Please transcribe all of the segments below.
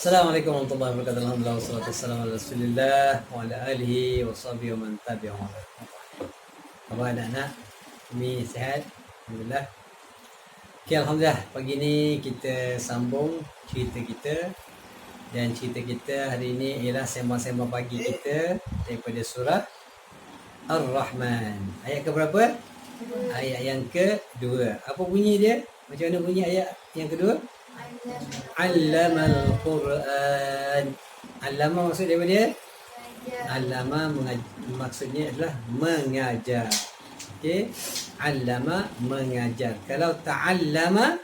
Assalamualaikum warahmatullahi wabarakatuh. Alhamdulillah wassalatu wassalamu ala Rasulillah wa ala alihi wa sahbihi wa man tabi'ahum. Apa anak-anak? Kami sihat? Alhamdulillah. Okey, alhamdulillah. Pagi ni kita sambung cerita kita, dan cerita kita hari ini ialah sembang-sembang pagi kita daripada surah Ar-Rahman. Ayat ke berapa? Ayat yang kedua. Apa bunyi dia? Macam mana bunyi ayat yang kedua? Allamal Quran. Allama maksud daripada dia? Allama maksudnya adalah mengajar. Okey. Allama mengajar. Kalau ta'allama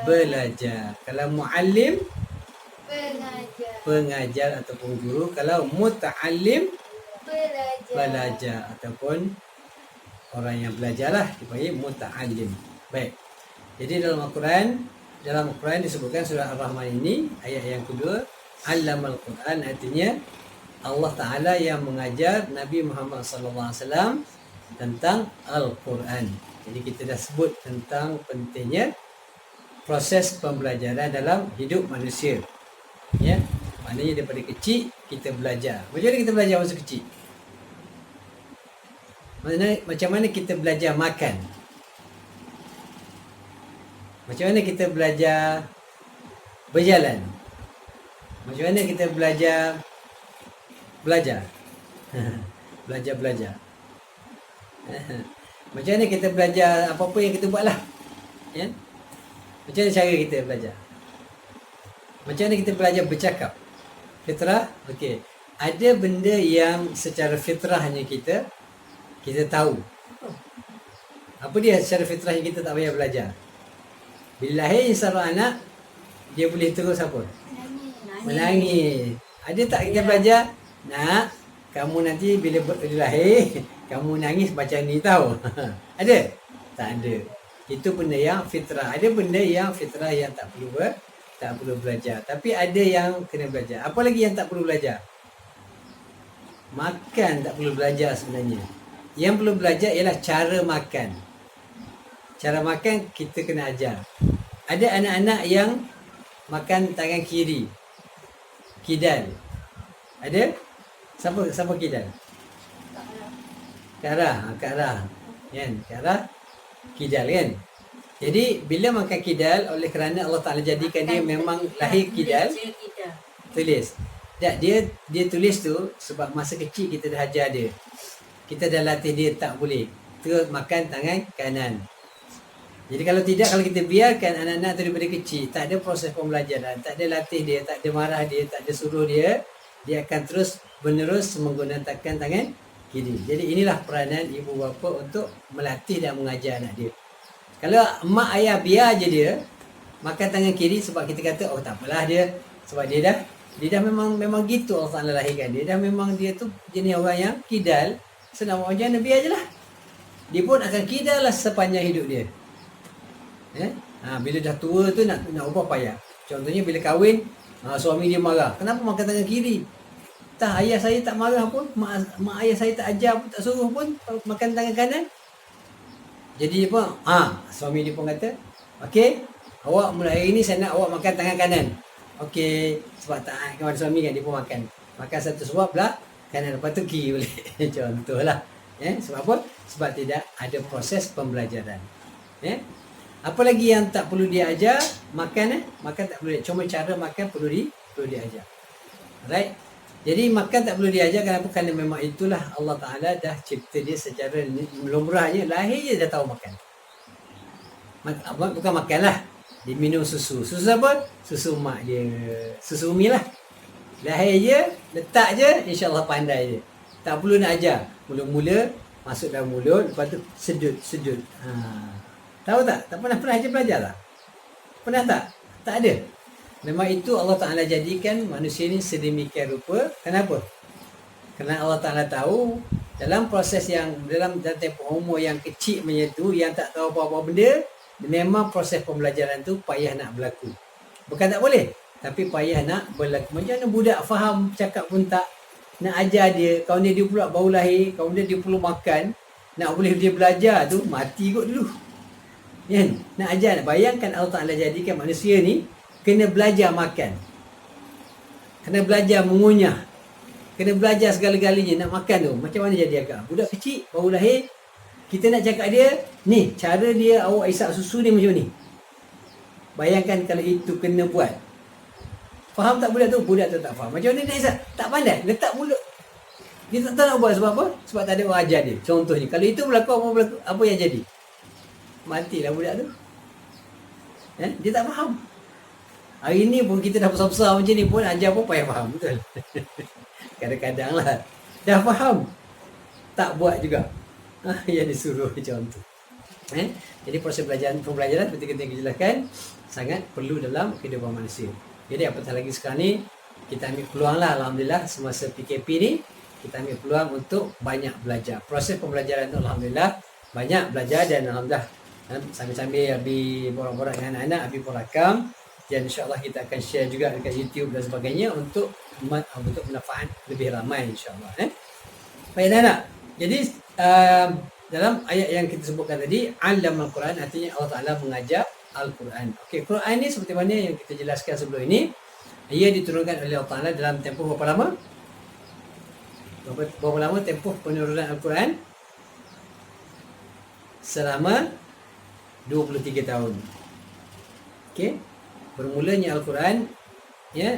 belajar. Kalau muallim pengajar ataupun guru. Kalau muta'allim belajar ataupun orang yang belajarlah dipanggil muta'allim. Baik. Jadi dalam Al-Quran disebutkan surah Ar-Rahman ini ayat yang kedua, Allamal Quran, artinya Allah Ta'ala yang mengajar Nabi Muhammad SAW tentang Al-Quran. Jadi kita dah sebut tentang pentingnya proses pembelajaran dalam hidup manusia. Ya, maknanya daripada kecil kita belajar. Macam mana kita belajar masa kecil? Macam mana kita belajar makan? Macam mana kita belajar berjalan? Macam mana kita belajar belajar? Macam mana kita belajar apa-apa yang kita buat lah? Ya? Macam mana cara kita belajar? Macam mana kita belajar bercakap? Fitrah? Okey. Ada benda yang secara fitrahnya kita tahu. Apa dia secara fitrahnya kita tak payah belajar? Bila lahir seorang anak, dia boleh terus apa? Menangis. Ada tak kita belajar? Nak, kamu nanti bila lahir, kamu nangis macam ni tahu. Ada? Tak ada. Itu benda yang fitrah. Ada benda yang fitrah yang tak perlu belajar. Tapi ada yang kena belajar. Apa lagi yang tak perlu belajar? Makan tak perlu belajar sebenarnya. Yang perlu belajar ialah cara makan. Cara makan kita kena ajar. Ada anak-anak yang makan tangan kiri. Kidal. Ada? Siapa kidal? Kak Arah. Kan? Kak Arah kidal kan? Jadi bila makan kidal, oleh kerana Allah Ta'ala jadikan dia memang lahir kidal. Tulis. Tak, dia tulis tu sebab masa kecil kita dah ajar dia. Kita dah latih dia tak boleh terus makan tangan kanan. Jadi kalau kita biarkan anak-anak tu daripada kecil, tak ada proses pembelajaran, tak ada latih dia, tak ada marah dia, tak ada suruh dia, dia akan terus menerus menggunakan tangan kiri. Jadi inilah peranan ibu bapa untuk melatih dan mengajar anak dia. Kalau mak ayah biar je dia makan tangan kiri sebab kita kata oh tak apalah dia, sebab dia dah memang gitu Allah Taala lahirkan dia. Dah memang dia tu jenis orang yang kidal. Senang macam mana biar je lah. Dia pun akan kidal lah sepanjang hidup dia. Bila dah tua tu nak ubah payah. Contohnya bila kahwin, suami dia marah. Kenapa makan tangan kiri? Tak, ayah saya tak marah pun, mak ayah saya tak ajar pun, tak suruh pun makan tangan kanan. Jadi dia pun, suami dia pun kata, okey, awak mulai hari ni saya nak awak makan tangan kanan. Okey, sebab tak kepada suami kan dia pun makan. Makan satu suap lah, kanan lepas tu kiri boleh. Contohlah. Sebab apa? Sebab tidak ada proses pembelajaran. Apa lagi yang tak perlu dia ajar? Makan tak perlu dia. Cuma cara makan perlu diajar. Right? Jadi makan tak perlu diajar. Kenapa? Kerana memang itulah Allah Ta'ala dah cipta dia secara lumrahnya. Lahir je dah tahu makan. Bukan makan lah. Dia minum susu. Susu apa? Susu mak dia. Susu umi lah. Lahir je, letak je, insyaAllah pandai je. Tak perlu nak ajar. Mula-mula masuk dalam mulut, lepas tu sedut. Tahu tak? Tak pernah je belajar tak? Pernah tak? Tak ada. Memang itu Allah Ta'ala jadikan manusia ni sedemikian rupa. Kenapa? Kerana Allah Ta'ala tahu dalam proses yang dalam tempoh umur yang kecil macam tu, yang tak tahu apa-apa benda, memang proses pembelajaran tu payah nak berlaku. Bukan tak boleh, tapi payah nak berlaku. Macam mana budak faham cakap pun tak, nak ajar dia, kawan dia pula baru lahir, kawan dia perlu makan, nak boleh dia belajar tu mati kot dulu. Nak ajar, bayangkan Allah Ta'ala jadikan manusia ni kena belajar makan. Kena belajar mengunyah. Kena belajar segala-galanya. Nak makan tu, macam mana jadi agak. Budak kecil, baru lahir, kita nak cakap dia, ni, cara dia awak isap susu ni macam ni. Bayangkan kalau itu kena buat. Faham tak budak tu? Budak tu tak faham. Macam mana dia isap? Tak pandai. Letak mulut. Dia tak tahu nak buat sebab apa? Sebab tak ada orang ajar dia. Contohnya, kalau itu berlaku, apa yang jadi? Matilah budak tu. Dia tak faham. Hari ni pun kita dah besar-besar macam ni pun ajar pun payah faham. Betul? Kadang-kadang lah. Dah faham. Tak buat juga. Yang disuruh macam tu. Jadi proses pembelajaran seperti kita jelaskan sangat perlu dalam kehidupan manusia. Jadi apatah lagi sekarang ni kita ambil peluang lah, alhamdulillah semasa PKP ni kita ambil peluang untuk banyak belajar. Proses pembelajaran tu alhamdulillah banyak belajar dan alhamdulillah sambil-sambil Abi borak-borak dengan anak-anak, Abi pun rakam dan insya-Allah kita akan share juga dekat YouTube dan sebagainya untuk manfaat lebih ramai insya-Allah. Baik anak. Jadi dalam ayat yang kita sebutkan tadi, Allamal Quran, artinya Allah Ta'ala mengajar Al-Quran. Okey, Quran ni seperti mana yang kita jelaskan sebelum ini, ia diturunkan oleh Allah Ta'ala dalam tempoh berapa lama? Berapa lama tempoh penurunan Al-Quran? Selama 23 tahun. Okey, bermulanya Al-Quran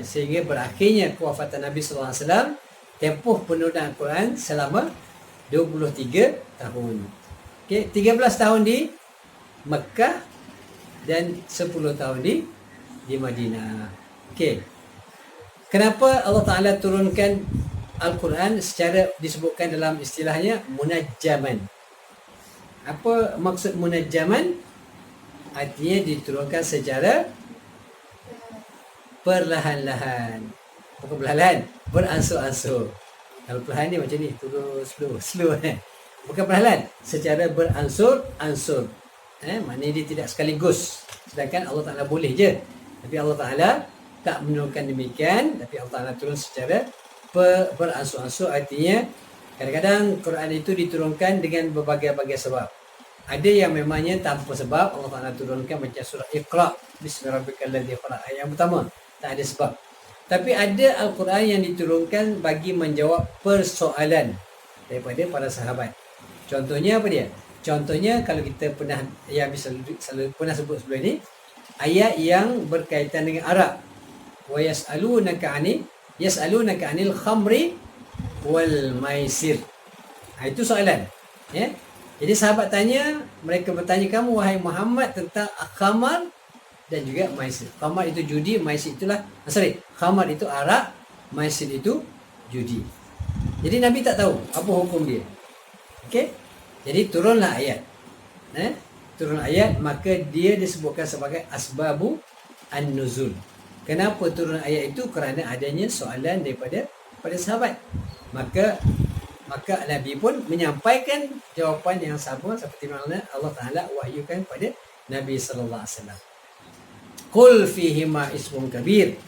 sehingga berakhirnya kewafatan Nabi sallallahu alaihi wasallam, tempoh penurunan Al-Quran selama 23 tahun. Okey, 13 tahun di Mekah dan 10 tahun di Madinah. Okey. Kenapa Allah Taala turunkan Al-Quran secara disebutkan dalam istilahnya munajjaman? Apa maksud munajjaman? Artinya diturunkan secara perlahan-lahan. Bukan perlahan, beransur-ansur. Kalau perlahan ni macam ni, turun slow. Bukan perlahan, secara beransur-ansur. Maknanya dia tidak sekaligus. Sedangkan Allah Ta'ala boleh je. Tapi Allah Ta'ala tak menurunkan demikian. Tapi Allah Ta'ala turun secara beransur-ansur. Artinya kadang-kadang Quran itu diturunkan dengan berbagai-bagai sebab. Ada yang memangnya tanpa sebab Allah Ta'ala turunkan, macam surah Iqra, Bismillahirrahmanirrahim, ayat yang pertama, tak ada sebab. Tapi ada Al-Quran yang diturunkan bagi menjawab persoalan daripada para sahabat. Contohnya apa dia? Contohnya kalau kita pernah selalu pernah sebut sebelum ini, ayat yang berkaitan dengan arak. Wa yas'alunaka 'anil khamri wal maisir. Itu soalan. Jadi sahabat tanya, mereka bertanya kamu wahai Muhammad tentang khamar dan juga maisir. Khamar itu judi, maisir itulah khamar itu arak, maisir itu judi. Jadi Nabi tak tahu apa hukum dia. Okey? Jadi turunlah ayat. Turun ayat, maka dia disebutkan sebagai asbabu an-nuzul. Kenapa turun ayat itu? Kerana adanya soalan daripada sahabat. Maka Nabi pun menyampaikan jawapan yang sama seperti mana Allah Ta'ala wahyukan kepada Nabi sallallahu alaihi wasallam. Qul fihima ismun kabir.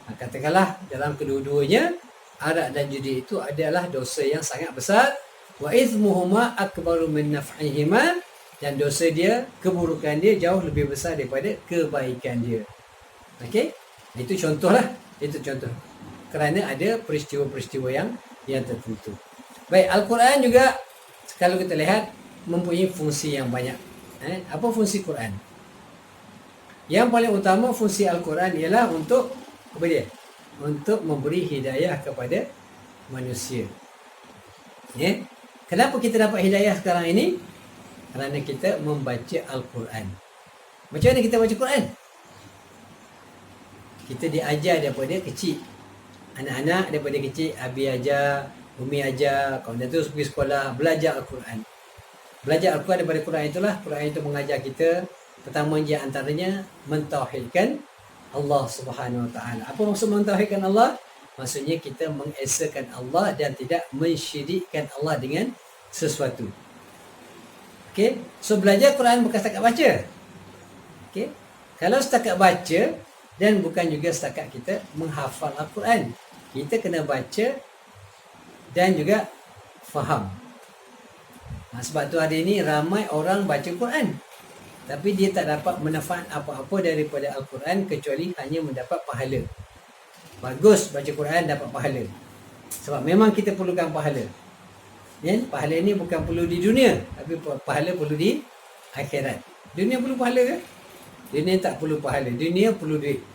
Katakanlah dalam kedua-duanya arak dan judi itu adalah dosa yang sangat besar. Wa ithmuhuma akbaru min naf'ihima, dan dosa dia, keburukan dia jauh lebih besar daripada kebaikan dia. Okey? Itu contohlah, itu contoh. Kerana ada peristiwa-peristiwa yang tertentu. Baik, Al-Quran juga kalau kita lihat mempunyai fungsi yang banyak. Apa fungsi Quran? Yang paling utama fungsi Al-Quran ialah untuk apa dia? Untuk memberi hidayah kepada manusia. Kenapa kita dapat hidayah sekarang ini? Kerana kita membaca Al-Quran. Macam mana kita baca Quran? Kita diajar daripada kecil. Anak-anak daripada kecil, Abi ajar, Umi ajar, kawan dia terus pergi sekolah, belajar Al-Quran. Belajar Al-Quran daripada Quran itulah, Quran itu mengajar kita, pertama di antaranya mentauhidkan Allah Subhanahu Wa Taala. Apa maksud mentauhidkan Allah? Maksudnya kita mengesakan Allah dan tidak mensyirikkan Allah dengan sesuatu. Okey, so belajar Quran bukan setakat baca. Okey, kalau setakat baca dan bukan juga setakat kita menghafal Al-Quran, kita kena baca dan juga faham. Sebab tu hari ini ramai orang baca Quran, tapi dia tak dapat manfaat apa-apa daripada Al-Quran kecuali hanya mendapat pahala. bagus baca Quran dapat pahala. Sebab memang kita perlukan pahala. Ya, pahala ni bukan perlu di dunia, tapi pahala perlu di akhirat. Dunia perlu pahala ke? Dunia tak perlu pahala. Dunia perlu duit.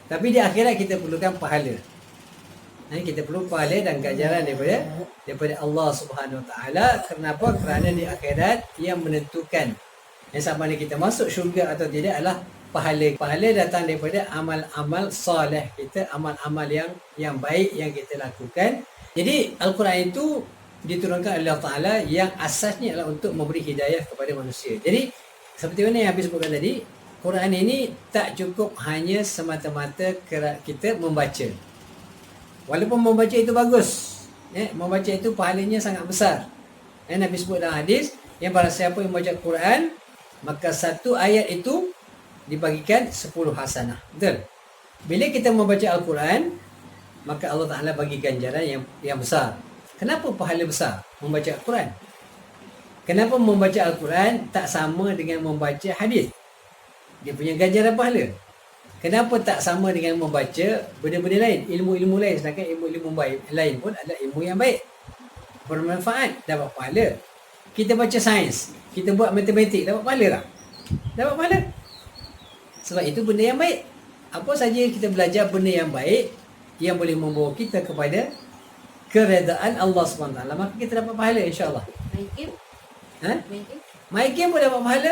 Tapi di akhirat kita perlukan pahala. Kita perlu pahala dan ganjaran daripada Allah Subhanahu Wa Taala. Kenapa? Kerana di akhirat yang menentukan yang sama ada kita masuk syurga atau tidak adalah pahala. Pahala datang daripada amal-amal soleh kita, amal-amal yang baik yang kita lakukan. Jadi Al-Quran itu diturunkan oleh Allah Ta'ala yang asasnya adalah untuk memberi hidayah kepada manusia. Jadi seperti mana yang habis sebutkan tadi, Quran ini tak cukup hanya semata-mata kita membaca. Walaupun membaca itu bagus, membaca itu pahalanya sangat besar. Nabi sebut dalam hadis, yang barang siapa yang membaca Quran, maka satu ayat itu dibagikan 10 hasanah. Betul? Bila kita membaca Al-Quran, maka Allah Ta'ala bagi ganjaran yang besar. Kenapa pahala besar membaca Al-Quran? Kenapa membaca Al-Quran tak sama dengan membaca hadis? Dia punya ganjaran pahala. Kenapa tak sama dengan membaca benda-benda lain, ilmu-ilmu lain, sedangkan ilmu-ilmu lain pun adalah ilmu yang baik, bermanfaat, dapat pahala. Kita baca sains, kita buat matematik, dapat pahala tak? Dapat pahala. Sebab itu benda yang baik. Apa saja kita belajar benda yang baik, yang boleh membawa kita kepada keredaan Allah SWT, maka kita dapat pahala insya-Allah. Main game? Main game pun dapat pahala?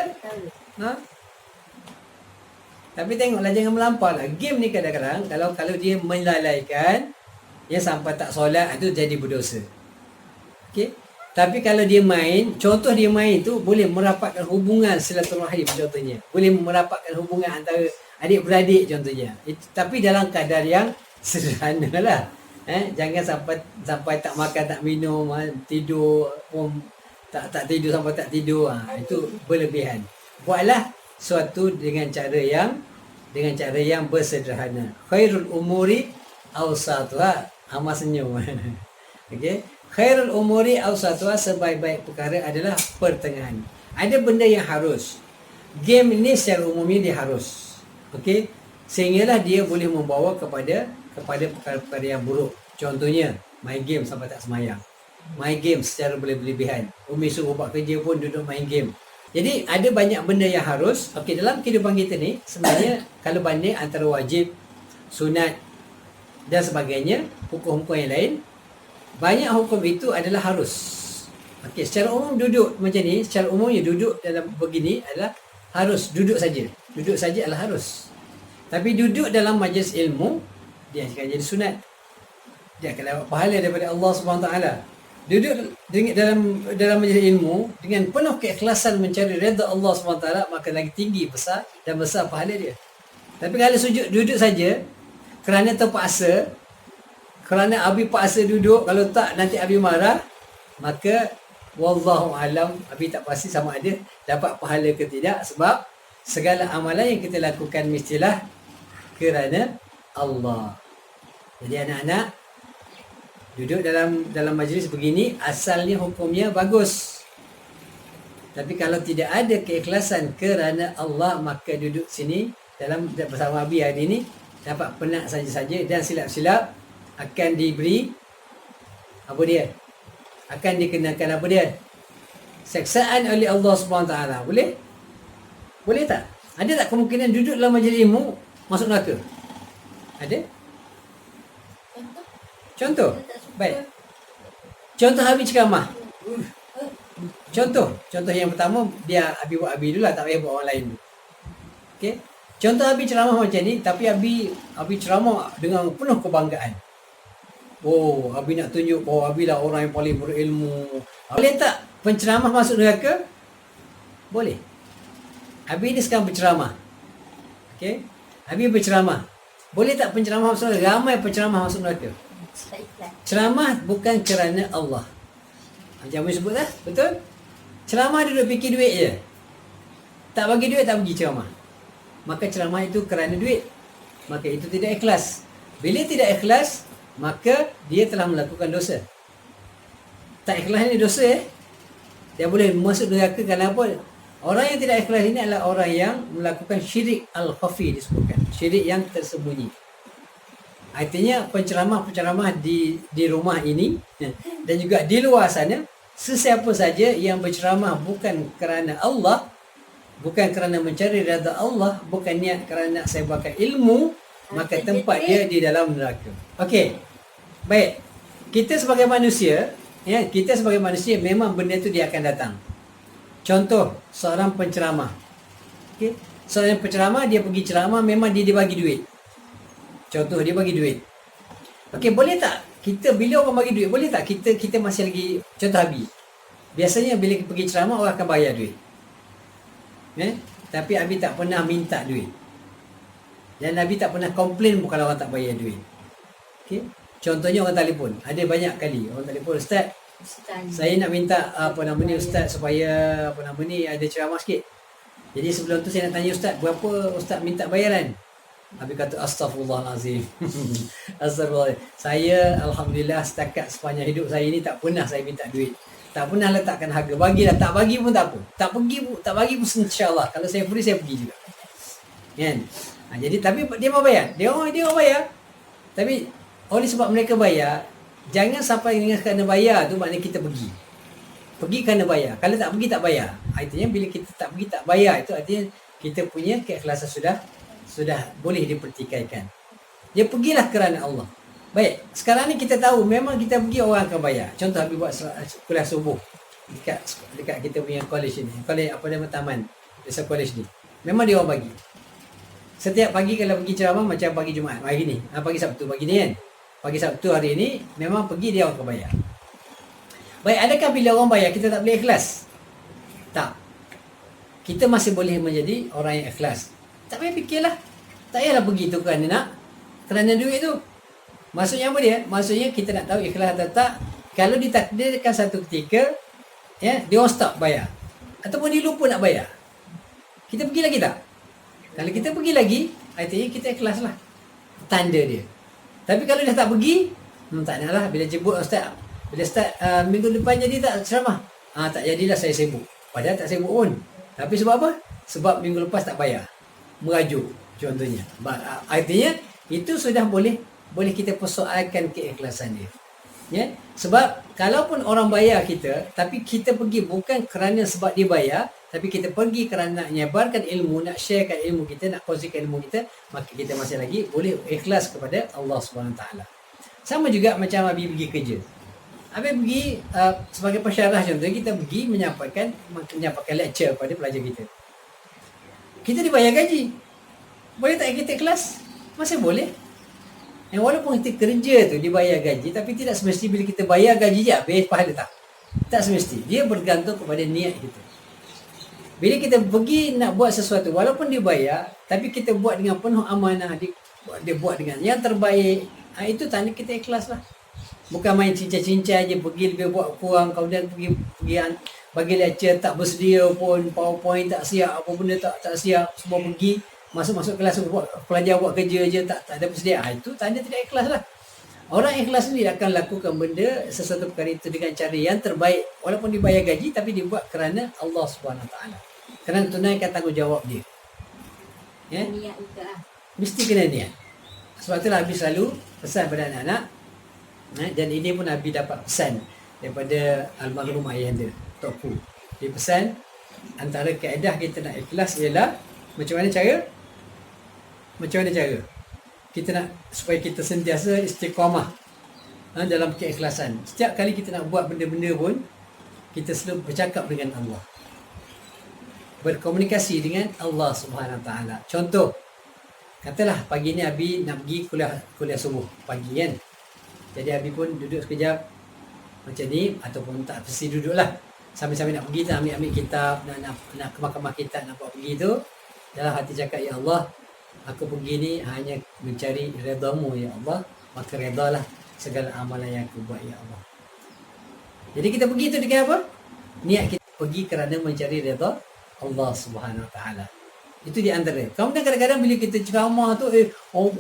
Tapi tengoklah, jangan melampaulah. Game ni kadang-kadang kalau dia melalaikan, yang sampai tak solat, itu jadi berdosa. Okey? Tapi kalau dia main, contoh dia main tu boleh merapatkan hubungan silaturahim contohnya. Boleh merapatkan hubungan antara adik-beradik contohnya. Tapi dalam kadar yang sederhana lah. Jangan sampai tak makan, tak minum, tidur tak tidur sampai tak tidur. Itu berlebihan. Buatlah suatu dengan cara yang bersederhana. Khairul umuri awsatuha. Amal senyum. Okey. Khairul umuri awsatuha, sebaik-baik perkara adalah pertengahan. Ada benda yang harus. Game ini secara umumnya dia harus. Okey. Sehinggalah dia boleh membawa kepada perkara-perkara yang buruk. Contohnya, main game sampai tak semayang. Main game secara berlebihan. Umi suruh buat kerja pun duduk main game. Jadi ada banyak benda yang harus. Okey, dalam kehidupan kita ni sebenarnya kalau banding antara wajib, sunat dan sebagainya, hukum-hukum yang lain, banyak hukum itu adalah harus. Okey, secara umum duduk macam ni, secara umumnya duduk dalam begini adalah harus, duduk saja. Duduk saja adalah harus. Tapi duduk dalam majlis ilmu, dia akan jadi sunat. Dia akan dapat pahala daripada Allah SWT. Duduk dalam majlis ilmu dengan penuh keikhlasan mencari redha Allah SWT, maka lagi tinggi besar pahala dia. Tapi kalau duduk saja kerana terpaksa, kerana Abi paksa duduk, kalau tak nanti Abi marah, maka wallahu alam, Abi tak pasti sama ada dapat pahala ke tidak, sebab segala amalan yang kita lakukan mestilah kerana Allah. Jadi anak-anak, duduk dalam majlis begini asalnya hukumnya bagus. Tapi kalau tidak ada keikhlasan kerana Allah, maka duduk sini bersama Abi hari ini dapat penat saja-saja dan silap-silap akan diberi apa dia? Akan dikenakan apa dia? Seksaan oleh Allah SWT. Boleh? Boleh tak? Ada tak kemungkinan duduk dalam majlis ilmu masuk neraka? Ada? Contoh? Baik. Contoh Habib ceramah. Contoh yang pertama, dia Habib buat Habib dulu lah, tak payah buat orang lain dulu. Okey. Contoh Habib ceramah macam ni, tapi Habib ceramah dengan penuh kebanggaan. Oh, Habib nak tunjuk bahawa Habib lah orang yang paling berilmu. Boleh tak penceramah masuk neraka? Boleh. Habib ni sekarang berceramah. Okey. Habib berceramah. Boleh tak penceramah masuk neraka? Ramai penceramah masuk neraka. Ceramah bukan kerana Allah. Macam Habib sebut lah, betul? Ceramah duduk fikir duit je. Tak bagi duit, tak pergi ceramah. Maka ceramah itu kerana duit. Maka itu tidak ikhlas. Bila tidak ikhlas, maka dia telah melakukan dosa. Tak ikhlas ni dosa. Dia boleh masuk neraka kerana apa? Orang yang tidak ikhlas ini adalah orang yang melakukan syirik al-khafi disebutkan. Syirik yang tersembunyi. Artinya penceramah-penceramah di rumah ini dan juga di luar sana, sesiapa saja yang berceramah bukan kerana Allah, bukan kerana mencari redha Allah, bukan niat kerana nak sebarkan ilmu, maka tempat dia di dalam neraka. Okey. Baik. Kita sebagai manusia, kita sebagai manusia memang benda tu dia akan datang. Contoh, seorang penceramah. Okey. Seorang penceramah dia pergi ceramah, memang dia bagi duit. Contoh, dia bagi duit. Okey, boleh tak kita bila orang bagi duit, boleh tak kita masih lagi, contoh Abi. Biasanya bila pergi ceramah orang akan bayar duit. Tapi Abi tak pernah minta duit. Dan Abi tak pernah komplain kalau orang tak bayar duit. Okey. Contohnya orang telefon. Ada banyak kali orang telefon, Ustaz, saya nak minta Ustaz supaya ada ceramah sikit. Jadi sebelum tu saya nak tanya Ustaz, berapa Ustaz minta bayaran? Habis kata astaghfirullahalazim. Astaghfirullah. Saya alhamdulillah setakat sepanjang hidup saya ni tak pernah saya minta duit. Tak pernah letakkan harga. Bagilah, tak bagi pun tak apa. Tak bagi pun insya-Allah. Kalau saya free saya pergi juga. Kan? Jadi tapi dia mau bayar. Dia orang bayar. Tapi oleh sebab mereka bayar, jangan sampai dengan kerana bayar tu maknanya kita pergi. Pergi kerana bayar. Kalau tak pergi tak bayar. Artinya bila kita tak pergi tak bayar, itu artinya kita punya keikhlasan sudah boleh dipertikaikan. Dia pergilah kerana Allah. Baik, sekarang ni kita tahu memang kita pergi orang akan bayar. Contoh Habib buat kuliah subuh dekat kita punya college ni. College apa nama, taman desa college ni. Memang dia orang bagi. Setiap pagi kalau pergi ceramah macam pagi Jumaat, hari ni, pagi Sabtu pagi ni kan. Pagi Sabtu hari ni memang pergi dia orang akan bayar. Baik, adakah bila orang bayar kita tak boleh ikhlas? Tak. Kita masih boleh menjadi orang yang ikhlas. Tak payah fikirlah. Tak payahlah pergi tu kerana duit tu. Maksudnya apa dia? Maksudnya kita nak tahu ikhlas atau tak. Kalau ditakdirkan satu ketika, dia orang stop bayar. Ataupun dia lupa nak bayar. Kita pergi lagi tak? Kalau kita pergi lagi, artinya kita ikhlas lah. Tanda dia. Tapi kalau dah tak pergi, tak nak lah. Bila jemput Ustaz, bila Ustaz minggu depan jadi tak ceramah? Tak jadilah, saya sibuk. Padahal tak sibuk pun. Tapi sebab apa? Sebab minggu lepas tak bayar. Merajuk contohnya. Artinya itu sudah boleh kita persoalkan keikhlasan dia. Sebab kalaupun orang bayar kita, tapi kita pergi bukan kerana sebab dia bayar, tapi kita pergi kerana nak nyebarkan ilmu, nak sharekan ilmu kita, nak kongsikan ilmu kita, maka kita masih lagi boleh ikhlas kepada Allah SWT. Sama juga macam Habib pergi kerja. Habib pergi sebagai pensyarah contohnya, kita pergi menyampaikan lecture kepada pelajar kita. Kita dibayar gaji. Boleh tak kita ikhlas? Masih boleh. Walaupun kita kerja tu dibayar gaji, tapi tidak semesti bila kita bayar gaji je habis pahala tak. Tak semesti. Dia bergantung kepada niat kita. Bila kita pergi nak buat sesuatu, walaupun dibayar, tapi kita buat dengan penuh amanah, dia buat dengan yang terbaik, itu tanda kita ikhlas lah. Bukan main cincang-cincang je, pergi lebih buat kurang, kemudian pergi bagi lecture tak bersedia pun, PowerPoint tak siap, apa benda tak siap, semua pergi masuk kelas pelajar buat kerja je, tak ada bersedia. Itu tanda tidak ikhlas lah. Orang ikhlas ni akan lakukan benda sesuatu perkara itu dengan cara yang terbaik, walaupun dibayar gaji, tapi dibuat kerana Allah SWT, kerana tunaikan tanggungjawab dia. Niat juga. Mesti kena niat. Sebab itulah Abi selalu pesan pada anak-anak, dan ini pun Abi dapat pesan daripada almarhum ayah dia, Tok Pu. Dia pesan antara kaedah kita nak ikhlas ialah macam mana cara kita nak supaya kita sentiasa istiqamah dalam keikhlasan. Setiap kali kita nak buat benda-benda pun, kita selalu bercakap dengan Allah, berkomunikasi dengan Allah Subhanahu Wa Taala. Contoh, katalah pagi ni Abi nak pergi kuliah subuh pagi kan. Jadi Abi pun duduk sekejap macam ni, ataupun tak mesti duduklah, sambil-sambil nak pergi, nak ambil kitab, nak ke mahkamah kitab, nak buat pergi tu, dalam hati cakap, ya Allah, aku pergi ni hanya mencari redha-Mu ya Allah, maka redalah segala amalan yang aku buat ya Allah. Jadi kita pergi tu dengan apa? Niat kita pergi kerana mencari redha Allah Subhanahu Wa Taala. Itu di antara. Kemudian kadang-kadang bila kita ceramah tu,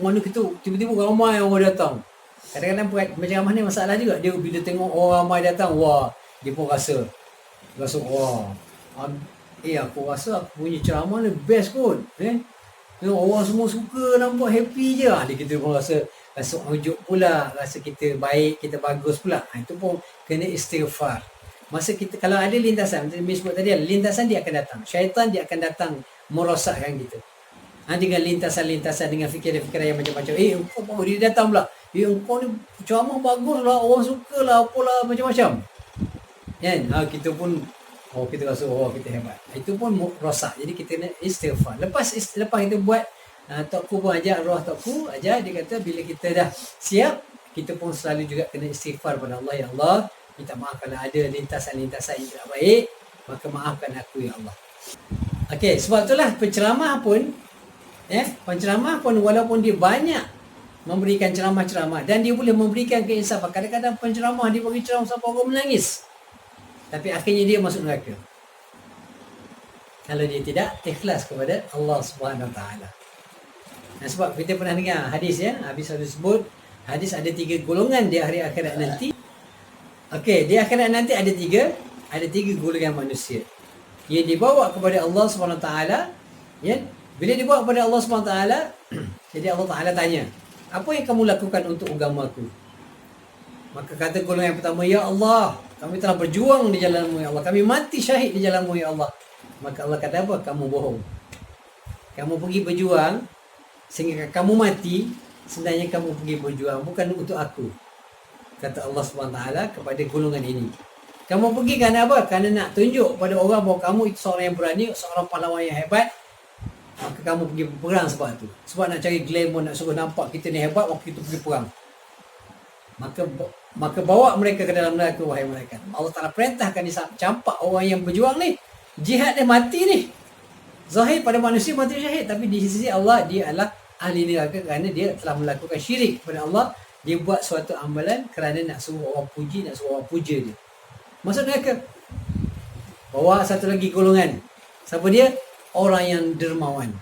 mana kita tiba-tiba ramai orang datang. Kadang-kadang penceramah ni masalah juga. Dia bila tengok orang ramai datang, wah, dia pun rasa wah, aku rasa aku punya ceramah ni best kot. Orang semua suka nampak happy je. Dia kita pun rasa ujuk pula, rasa kita baik, kita bagus pula. Itu pun kena istighfar. Masa kita kalau ada lintasan, macam Miss sebut tadi, lintasan dia akan datang. Syaitan dia akan datang merosakkan kita. Dengan lintasan-lintasan, dengan fikiran-fikiran yang macam-macam. Engkau baru dia datang pula. Engkau ni ceramah bagus lah, orang suka lah, apalah macam-macam. Kan? Kita pun kita rasa kita hebat. Itu pun rosak. Jadi kita kena istighfar. Lepas kita buat, Tokku pun ajar, roh Tokku ajar, dia kata bila kita dah siap, kita pun selalu juga kena istighfar pada Allah. Ya Allah, minta maaf kalau ada lintasan-lintasan yang tidak baik, maka maafkan aku ya Allah. Okey, sebab itulah penceramah pun walaupun dia banyak memberikan ceramah-ceramah dan dia boleh memberikan keinsafan. Kadang-kadang penceramah dia bagi ceramah sampai orang menangis. Tapi akhirnya dia masuk neraka. Kalau dia tidak ikhlas kepada Allah Subhanahu Wa Taala. Sebab kita pernah dengar hadis habis ada sebut hadis ada 3 golongan di hari akhirat nanti. Okey, di akhirat nanti ada tiga golongan manusia. Yang dibawa kepada Allah Subhanahu Wa Taala, bila dibawa kepada Allah Subhanahu Wa Taala, jadi Allah Taala tanya, "Apa yang kamu lakukan untuk agamaku?" Maka kata golongan yang pertama, "Ya Allah, kami telah berjuang di jalan-Mu ya Allah. Kami mati syahid di jalan-Mu ya Allah." Maka Allah kata apa? Kamu bohong. Kamu pergi berjuang sehingga kamu mati, sebenarnya kamu pergi berjuang bukan untuk aku. Kata Allah SWT kepada golongan ini. Kamu pergi kerana apa? Kerana nak tunjuk pada orang bahawa kamu itu seorang yang berani, seorang pahlawan yang hebat. Maka kamu pergi berperang sebab itu. Sebab nak cari glamour, nak suruh nampak kita ni hebat, maka kita pergi perang. Maka bawa mereka ke dalam neraka, wahai malaikat. Allah Ta'ala perintahkan dia campak orang yang berjuang ni. Jihad dia mati ni. Zahir pada manusia mati syahid. Tapi di sisi Allah, dia adalah ahli neraka kerana dia telah melakukan syirik kepada Allah. Dia buat suatu amalan kerana nak suruh orang puji, nak suruh orang puja dia. Masuk neraka. Bawa satu lagi golongan. Siapa dia? Orang yang dermawan.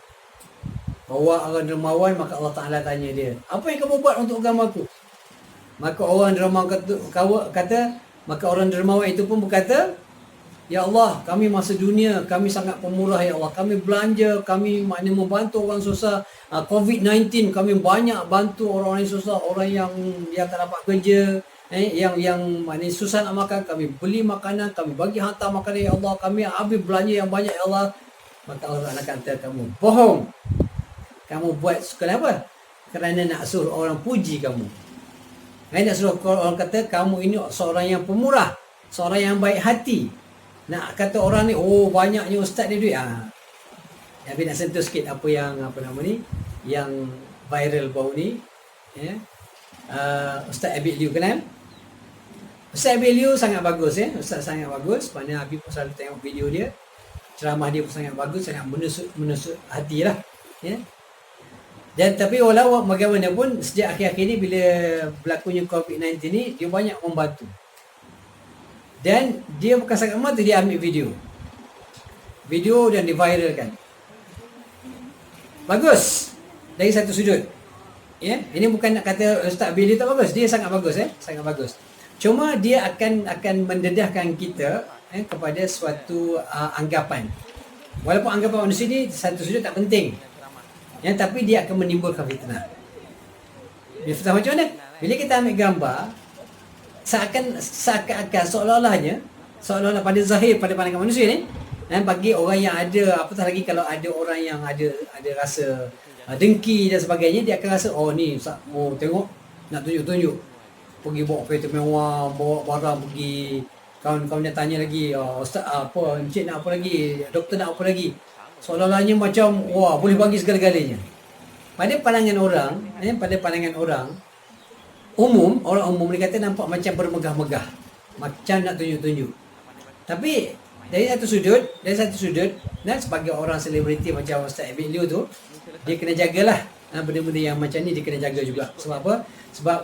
Bawa orang dermawan, maka Allah Ta'ala tanya dia, apa yang kamu buat untuk agamaku? Maka orang dermawan maka orang dermawan itu pun berkata, ya Allah, kami masa dunia, kami sangat pemurah ya Allah. Kami belanja, kami maknanya membantu orang susah. COVID-19, kami banyak bantu orang-orang yang susah, orang yang tak dapat kerja, yang maknanya susah nak makan, kami beli makanan, kami bagi hantar makanan ya Allah. Kami habis belanja yang banyak ya Allah. Maka Allah Ta'ala kata, kamu bohong. Kamu buat kenapa? Kerana nak suruh orang puji kamu. Nak suruh orang kata kamu ini seorang yang pemurah, seorang yang baik hati. Nak kata orang ni, banyaknya ustaz ni duit. Tapi nak sentuh sikit apa nama ni, yang viral baru ni. Ustaz Abid Liu, kenal? Ustaz Abid Liu sangat bagus Ustaz sangat bagus. Mana Habib pun selalu tengok video dia. Ceramah dia pun sangat bagus, sangat menusuk hati lah. Dan tapi walau bagaimanapun, sejak akhir-akhir ni bila berlakunya COVID-19 ni, dia banyak membantu. Dan dia bukan sangat mata, dia ambil video dan diviralkan. Bagus dari satu sudut. Ini bukan nak kata Ustaz Billy tak bagus, dia sangat bagus sangat bagus. Cuma dia akan mendedahkan kita kepada suatu anggapan. Walaupun anggapan manusia ni satu sudut tak penting. Tapi dia akan menimbulkan fitnah. Fitnah macam mana? Bila kita ambil gambar, seakan-akan seolah-olah pada zahir, pada pandangan manusia ni, bagi orang yang ada, apatah lagi kalau ada orang yang ada rasa dengki dan sebagainya, dia akan rasa, tengok, nak tunjuk-tunjuk, pergi bawa kereta mewah, bawa barang pergi, kawan-kawan dia tanya lagi, ustaz apa, encik nak apa lagi, doktor nak apa lagi, seolah-olahnya macam boleh bagi segala-galanya. Pada pandangan orang umum, orang umum dia kata nampak macam bermegah-megah, macam nak tunjuk-tunjuk. Tapi dari satu sudut, dan sebagai orang selebriti macam Ustaz Abid Liu tu, dia kena jagalah benda-benda yang macam ni, dia kena jaga juga. Sebab apa? Sebab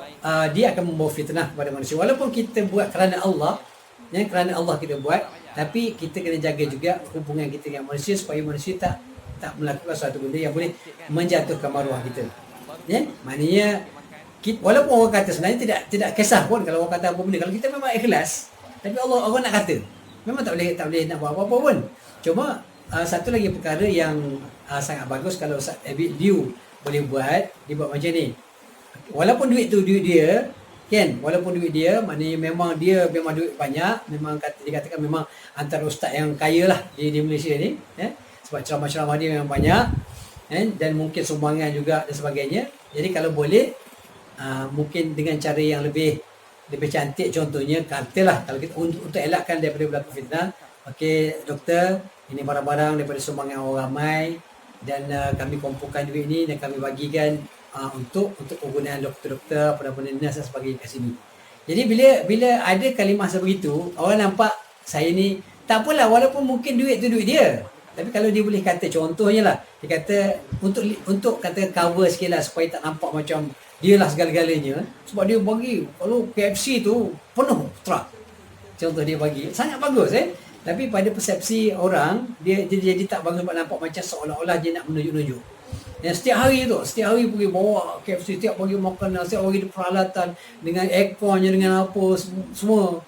dia akan membawa fitnah kepada manusia. Walaupun kita buat kerana Allah, kerana Allah kita buat, tapi kita kena jaga juga hubungan kita dengan manusia supaya manusia tak melakukan suatu benda yang boleh menjatuhkan maruah kita. Maknanya walaupun orang kata, sebenarnya tidak kisah pun kalau orang kata apa benda. Kalau kita memang ikhlas, tapi Allah nak kata, memang tak boleh nak buat apa-apa pun. Cuma satu lagi perkara yang sangat bagus kalau Ustaz Abid Liu boleh buat, dia buat macam ni. Walaupun duit tu duit dia, kan, walaupun duit dia, maknanya memang dia memang duit banyak, memang dikatakan memang antara ustaz yang kaya lah di Malaysia ni, sebab ceramah-ceramah dia memang banyak, dan mungkin sumbangan juga dan sebagainya. Jadi kalau boleh, mungkin dengan cara yang lebih cantik, contohnya katalah kalau kita untuk elakkan daripada berlaku fitnah, okey doktor, ini barang-barang daripada sumbangan orang ramai dan kami kumpulkan duit ni dan kami bagikan untuk penggunaan doktor-doktor, apa-apa nurse dan sebagainya kat sini. Jadi bila ada kalimah sebegitu, orang nampak saya ni tak apalah, walaupun mungkin duit tu duit dia. Tapi kalau dia boleh kata, contohnya lah, dia kata untuk kata cover sikit lah supaya tak nampak macam dia lah segala-galanya. Sebab dia bagi, kalau KFC tu penuh truk. Contoh dia bagi, sangat bagus Tapi pada persepsi orang, dia jadi tak bagus sebab nampak macam seolah-olah dia nak menunjuk-nunjuk. Dan setiap hari pergi bawa KFC, setiap pagi makanan, setiap pagi peralatan dengan airconnya, dengan apa semua.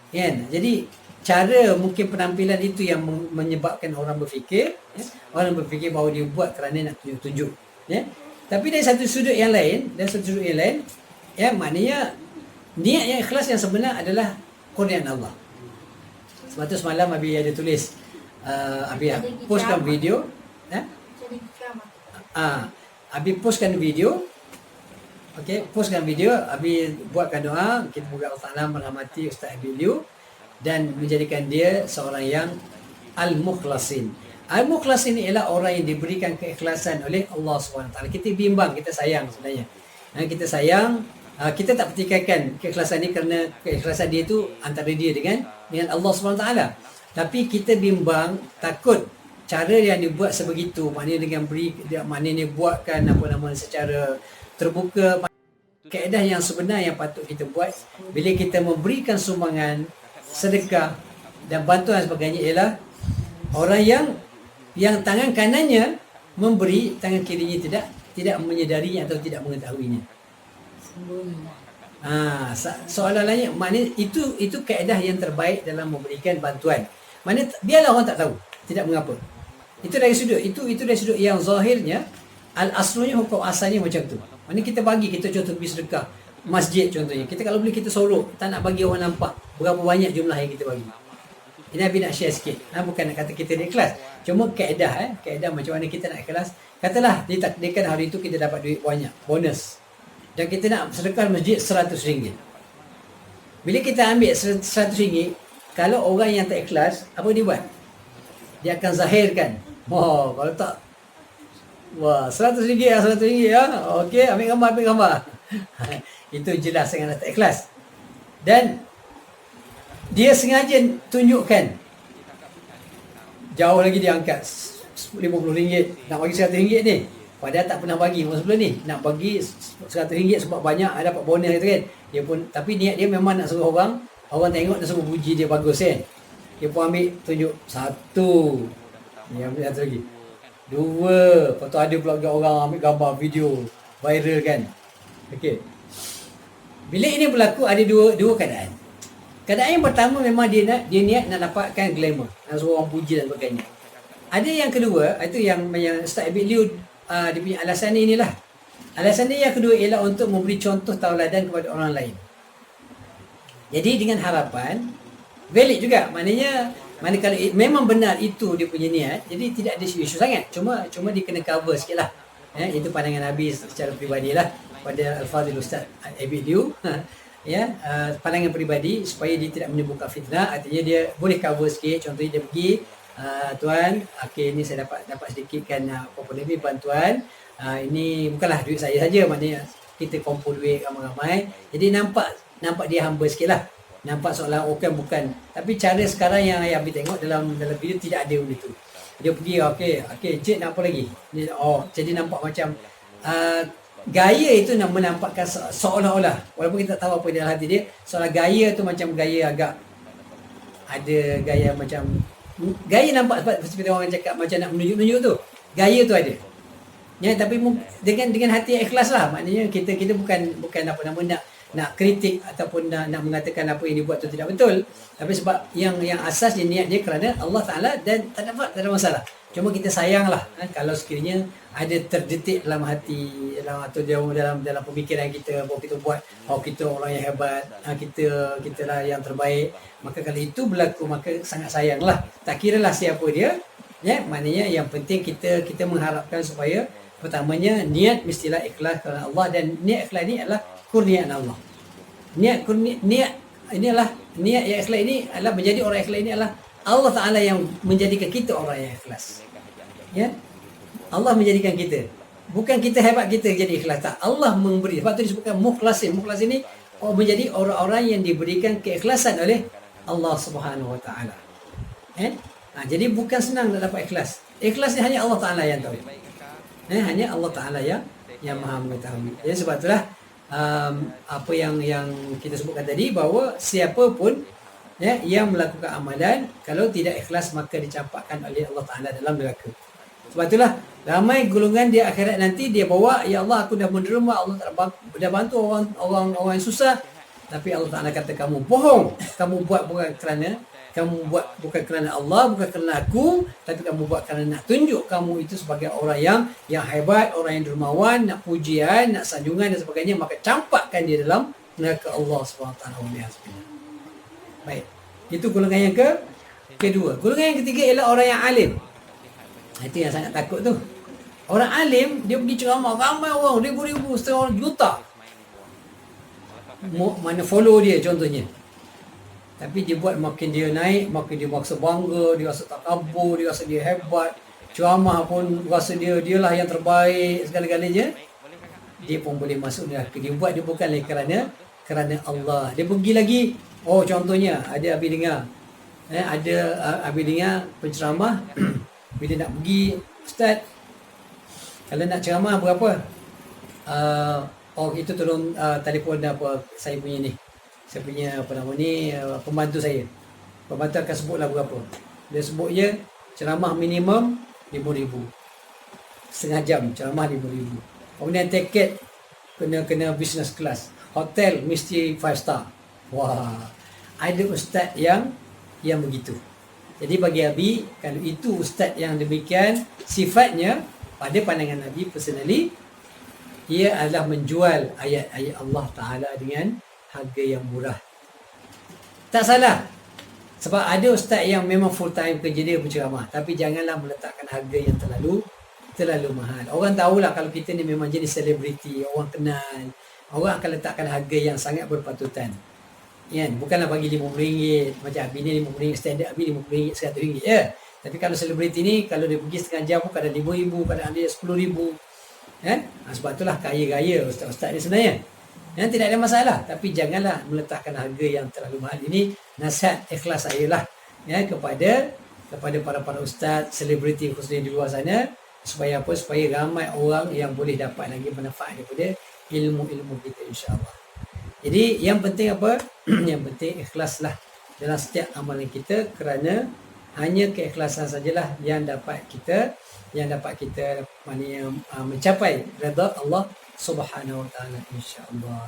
Kan? Jadi cara mungkin penampilan itu yang menyebabkan orang berfikir, orang berfikir bahawa dia buat kerana nak tunjuk-tunjuk. Tapi dari satu sudut yang lain, maknanya niat yang ikhlas yang sebenar adalah kurniaan Allah. Sebab tu semalam Abi ada tulis, Abi postkan video, Abi postkan video, postkan video, Abi buatkan doa, kita moga Allah Ta'ala merahmati Ustaz Abid Liu dan menjadikan dia seorang yang al-mukhlasin. Al-mukhlasin ni ialah orang yang diberikan keikhlasan oleh Allah SWT. Kita bimbang, kita sayang sebenarnya. Kita sayang, kita tak pertikaikan keikhlasan ni kerana keikhlasan dia tu antara dia dengan Allah SWT. Tapi kita bimbang, takut cara yang dibuat sebegitu, maknanya maknanya buatkan secara terbuka. Kaedah yang sebenar yang patut kita buat bila kita memberikan sumbangan, sedekah dan bantuan sebagainya ialah orang yang tangan kanannya memberi, tangan kirinya tidak menyedarinya atau tidak mengetahuinya. Soalannya maknanya itu kaedah yang terbaik dalam memberikan bantuan. Maknanya biarlah orang tak tahu, tidak mengapa. Itu dari sudut yang zahirnya, al-aslunya, hukum asalnya macam tu. Maknanya kita bagi, kita contoh pergi sedekah masjid contohnya, kita kalau boleh kita sorok, tak nak bagi orang nampak berapa banyak jumlah yang kita bagi. Ini Abi nak share sikit, bukan nak kata kita ikhlas, cuma kaedah macam mana kita nak ikhlas. Katalah ditakdirkan hari itu kita dapat duit banyak, bonus, dan kita nak sedekah masjid RM100. Bila kita ambil RM100, kalau orang yang tak ikhlas, apa dia buat? Dia akan zahirkan, kalau tak, RM100 ya, okey, ambil gambar. Itu jelas sangat tak ikhlas. Dan dia sengaja tunjukkan, jauh lagi dia angkat RM50, nak bagi RM100 ni, padahal tak pernah bagi masa sebelum ni, nak bagi RM100 sebab banyak dapat bonus itu kan. Dia pun, tapi niat dia memang nak suruh orang tengok dan suruh puji dia bagus kan. Dia pun ambil tunjuk satu, dia ambil satu lagi, dua, lepas tu ada pula orang ambil gambar video viral kan. Okey. Bila ini berlaku ada dua keadaan. Keadaan yang pertama memang dia niat nak dapatkan glamour, nak suruh orang puji dan sebagainya. Ada yang kedua, itu yang Ustaz Abid Liu dia punya alasan inilah. Alasan dia yang kedua ialah untuk memberi contoh tauladan kepada orang lain. Jadi dengan harapan valid juga, maknanya kalau memang benar itu dia punya niat, jadi tidak ada isu sangat. Cuma dia kena cover sikitlah. Itu pandangan Nabi secara peribadilah pada Al-Fadhil Ustaz Abid Liu. Pandangan peribadi supaya dia tidak menimbulkan fitnah. Artinya dia boleh cover sikit. Contohnya dia pergi, tuan, okey, ni saya dapat sedikitkan apa lebih bantuan. Ini bukanlah duit saya saja, maknanya kita kumpul duit ramai-ramai. Jadi nampak dia humble sikitlah. Nampak seolah bukan. Tapi cara sekarang yang Abi tengok dalam video tidak ada benda tu. Dia pergi, okey, cik nak apa lagi? Jadi nampak macam gaya itu nak menampakkan seolah-olah, walaupun kita tak tahu apa dalam hati dia, seolah gaya tu macam gaya agak ada gaya macam gaya nampak seperti orang cakap macam nak menunjuk-nunjuk tu. Gaya tu ada. Tapi dengan hati yang ikhlas lah, maknanya kita bukan nak nak kritik ataupun nak mengatakan apa yang dibuat tu tidak betul. Tapi sebab yang asas dia niat dia kerana Allah Ta'ala dan tak ada masalah. Cuma kita sayanglah kalau sekiranya ada terdetik dalam hati atau dalam pemikiran kita bahawa kita buat kita orang yang hebat, kita lah yang terbaik, maka kalau itu berlaku maka sangat sayanglah. Tak kiralah siapa dia, maknanya yang penting kita mengharapkan supaya pertamanya niat mestilah ikhlas kerana Allah, dan niat ikhlas ini adalah kurniaan Allah. Niat yang ikhlas ini adalah menjadi orang ikhlas ini adalah Allah Ta'ala yang menjadikan kita orang yang ikhlas. Ya, Allah menjadikan kita. Bukan kita hebat kita jadi ikhlas, tak. Allah memberi. Sebab tu disebutkan mukhlasin. Mukhlas ini menjadi orang-orang yang diberikan keikhlasan oleh Allah Subhanahu Wa Ta'ala. Jadi bukan senang nak dapat ikhlas. Ikhlas ni hanya Allah Ta'ala yang tahu. Hanya Allah Ta'ala yang maha mengetahui. Jadi sebab itulah apa yang kita sebutkan tadi, bahawa siapa pun yang melakukan amalan kalau tidak ikhlas maka dicampakkan oleh Allah Ta'ala dalam neraka. Sebab itulah ramai golongan di akhirat nanti dia bawa, ya Allah aku dah menderma, Allah dah bantu orang yang susah, tapi Allah Ta'ala kata kamu bohong, kamu buat bukan kerana Allah, bukan kerana aku, tapi kamu buat kerana nak tunjuk kamu itu sebagai orang yang hebat, orang yang dermawan, nak pujian, nak sanjungan dan sebagainya, maka campakkan dia dalam neraka Allah SWT. Baik, itu golongan yang kedua. Golongan yang ketiga ialah orang yang alim. Itu yang sangat takut tu. Orang alim, dia pergi ceramah, ramai orang, ribu-ribu, setengah juta mana follow dia contohnya. Tapi dia buat makin dia naik, makin dia rasa bangga, dia rasa takabur, dia rasa dia hebat. Ceramah pun rasa dialah yang terbaik segala-galanya. Dia pun boleh masuk neraka. Dia buat dia bukan lagi kerana Allah. Dia pergi lagi, contohnya ada Abi dengar. Ada Abi dengar penceramah bila nak pergi, ustaz, kalau nak ceramah berapa? Itu tolong telefon saya punya ni. Saya punya pembantu saya. Pembantu akan sebutlah berapa. Dia sebut je ceramah minimum 5,000. Setengah jam ceramah 5,000. Kemudian tiket kena business class. Hotel mesti 5 star. Wah, ada ustaz yang begitu. Jadi bagi Abi, kalau itu ustaz yang demikian, sifatnya pada pandangan Abi personally, ia adalah menjual ayat-ayat Allah Ta'ala dengan harga yang murah. Tak salah. Sebab ada ustaz yang memang full time kerja dia berceramah, tapi janganlah meletakkan harga yang terlalu mahal. Orang tahulah kalau kita ni memang jenis selebriti, orang kenal, orang akan letakkan harga yang sangat berpatutan. Bukanlah bagi RM50, macam Abi ni RM50, standard Abi RM50, RM100 ya. Tapi kalau selebriti ni, kalau dia pergi setengah jam pun kadang RM5,000, kadang ada RM10,000. Sebab itulah kaya-kaya ustaz-ustaz ni sebenarnya. Tidak ada masalah, tapi janganlah meletakkan harga yang terlalu mahal. Ini nasihat ikhlas saya lah kepada para ustaz, selebriti khususnya di luar sana, supaya ramai orang yang boleh dapat lagi manfaat daripada ilmu-ilmu kita, insya-Allah. Jadi yang penting apa? Yang penting ikhlaslah dalam setiap amalan kita, kerana hanya keikhlasan sajalah yang dapat kita mencapai redha Allah Subhanahu Wa Taala, insya-Allah.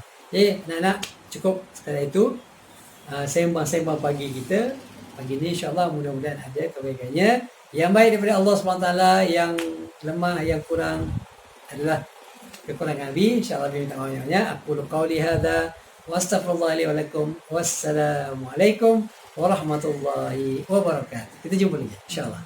Nak cukup sekadar itu sembang-sembang pagi kita pagi ni, insya-Allah mudah-mudahan ada kebaikannya. Yang baik daripada Allah Subhanahu Wa Taala, yang lemah, yang kurang adalah kekurangan Abi, insya-Allah minta maafnya. Aku qauli hadza wa astaghfirullah li wa lakum. Wassalamualaikum warahmatullahi wabarakatuh. Kita jumpa lagi, insya-Allah.